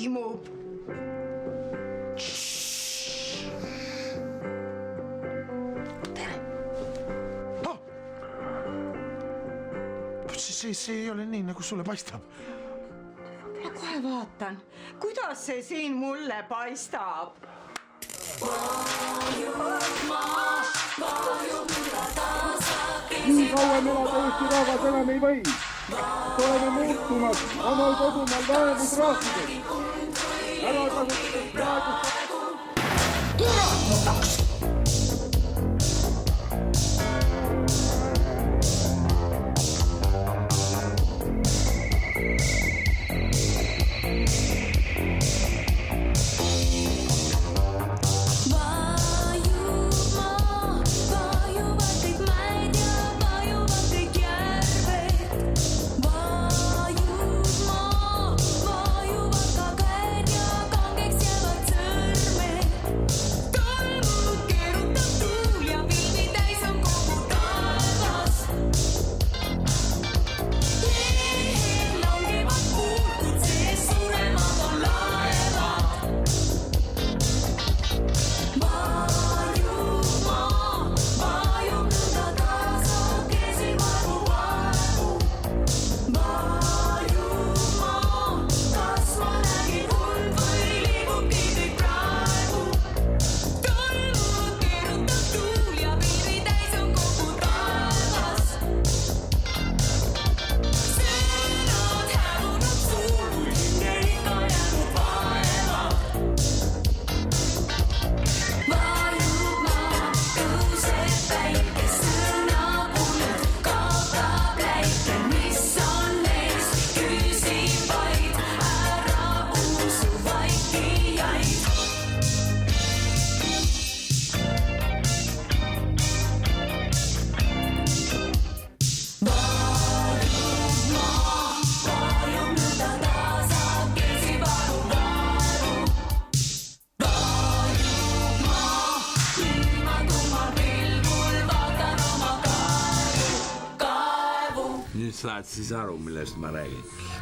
imub. See ei ole nii, nagu sulle paistab. Ma kohe vaatan, kuidas see siin mulle paistab. Nii kauem elada Eesti rahvas enam ei või. Oleme muutumas omal kodumaal vähemusrahvuseks. Ära kasutades praegust... Türa! Nüüd saad siis aru, millest ma räägin.